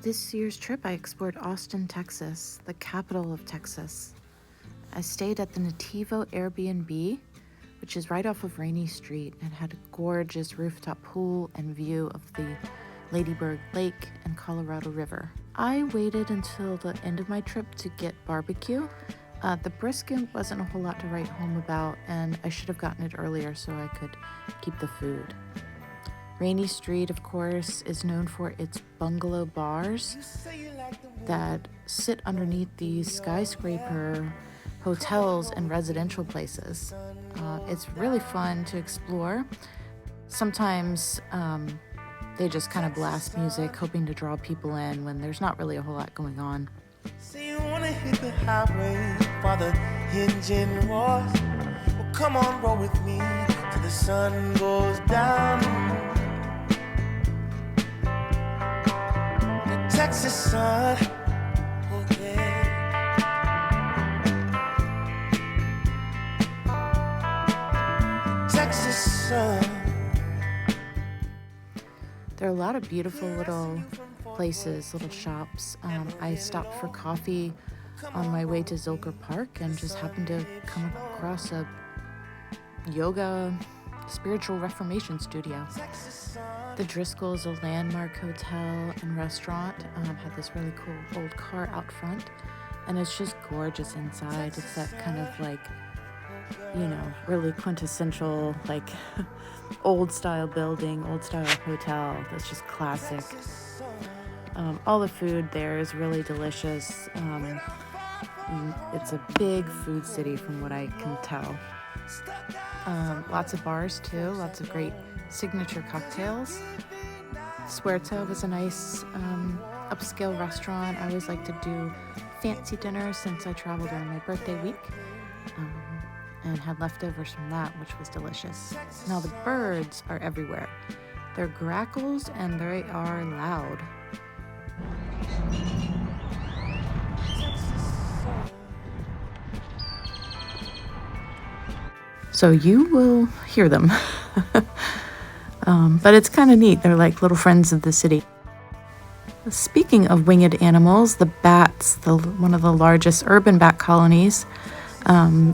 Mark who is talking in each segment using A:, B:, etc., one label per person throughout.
A: this year's trip, I explored Austin, Texas, the capital of Texas. I stayed at the Natiivo Airbnb, which is right off of Rainey Street, and had a gorgeous rooftop pool and view of the Ladybird Lake and Colorado River. I waited until the end of my trip to get barbecue. The brisket wasn't a whole lot to write home about, and I should have gotten it earlier so I could keep the food. Rainey Street, of course, is known for its bungalow bars that sit underneath these skyscraper hotels and residential places. It's really fun to explore. Sometimes they just kind of blast music, hoping to draw people in when there's not really a whole lot going on.
B: So you wanna hit the highway while the engine roars? Well, come on, roll with me till the sun goes down. The Texas sun, oh yeah. Texas sun.
A: There are a lot of beautiful little places, little shops. I stopped for coffee on my way to Zilker Park and just happened to come across a yoga spiritual reformation studio. The Driscoll is a landmark hotel and restaurant. Had this really cool old car out front, and it's just gorgeous inside. It's that kind of like, really quintessential, like old style building, old style hotel that's just classic. All the food there is really delicious. It's a big food city from what I can tell. Lots of bars too, lots of great signature cocktails. Suerto was a nice upscale restaurant. I always like to do fancy dinners since I traveled during my birthday week. And had leftovers from that, which was delicious. Now the birds are everywhere. They're grackles and they are loud. So you will hear them. But it's kind of neat. They're like little friends of the city. Speaking of winged animals, the bats, one of the largest urban bat colonies,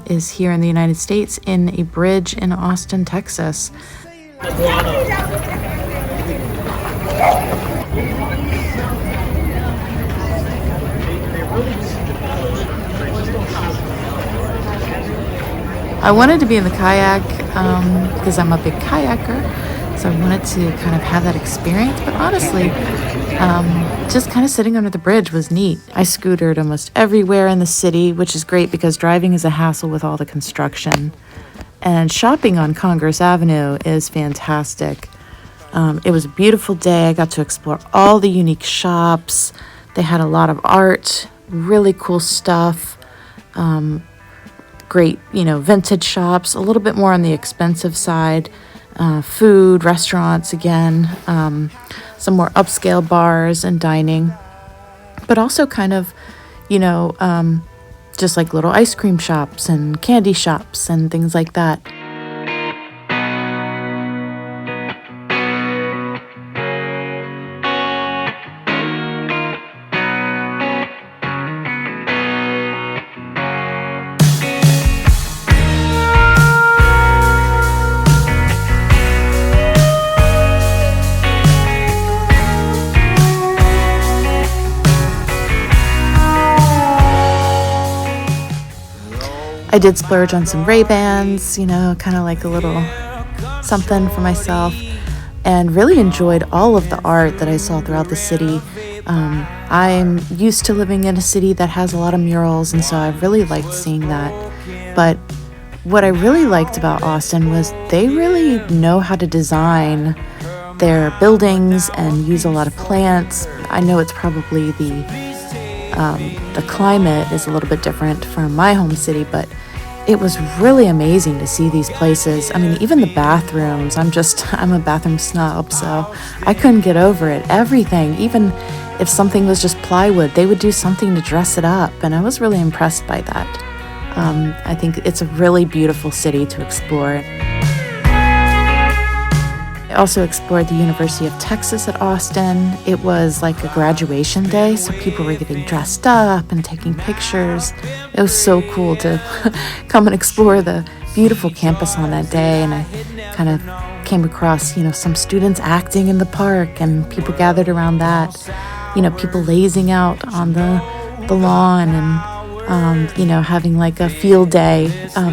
A: is here in the United States in a bridge in Austin, Texas. I wanted to be in the kayak because I'm a big kayaker, so I wanted to kind of have that experience, but honestly, just kind of sitting under the bridge was neat. I scootered almost everywhere in the city, which is great because driving is a hassle with all the construction. And shopping on Congress Avenue is fantastic. It was a beautiful day. I got to explore all the unique shops. They had a lot of art, really cool stuff. Great, vintage shops, a little bit more on the expensive side. Food, restaurants again, some more upscale bars and dining, but also kind of, just like little ice cream shops and candy shops and things like that. I did splurge on some Ray-Bans, kind of like a little something for myself, and really enjoyed all of the art that I saw throughout the city. I'm used to living in a city that has a lot of murals, and so I really liked seeing that. But what I really liked about Austin was they really know how to design their buildings and use a lot of plants. I know it's probably the climate is a little bit different from my home city, but it was really amazing to see these places. I mean, even the bathrooms, I'm a bathroom snob, so I couldn't get over it. Everything, even if something was just plywood, they would do something to dress it up, and I was really impressed by that. I think it's a really beautiful city to explore. I also explored the University of Texas at Austin. It was like a graduation day, so people were getting dressed up and taking pictures. It was so cool to come and explore the beautiful campus on that day, and I kind of came across, some students acting in the park and people gathered around that, people lazing out on the lawn and, having like a field day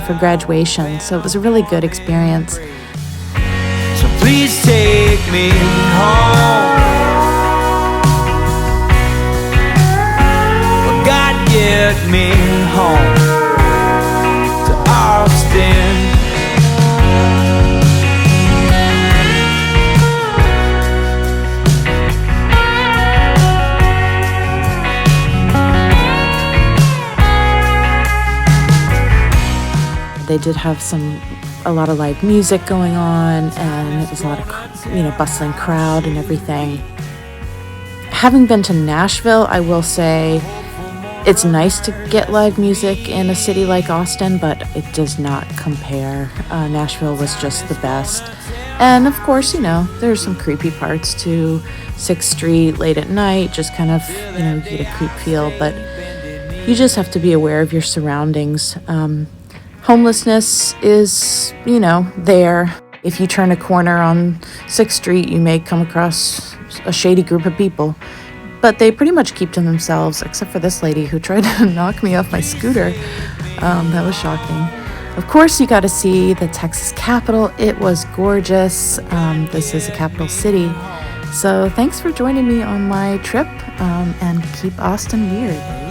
A: for graduation. So it was a really good experience.
B: So please take me home. Oh, God, get me home to Austin.
A: They did have a lot of live music going on, and it was a lot of, bustling crowd and everything. Having been to Nashville, I will say it's nice to get live music in a city like Austin, but it does not compare. Nashville was just the best. And of course, there's some creepy parts to 6th Street late at night, just kind of, you get a creep feel, but you just have to be aware of your surroundings. Homelessness is, there. If you turn a corner on 6th Street, you may come across a shady group of people. But they pretty much keep to themselves, except for this lady who tried to knock me off my scooter. That was shocking. Of course, you got to see the Texas Capitol. It was gorgeous. This is a capital city. So thanks for joining me on my trip, and keep Austin weird.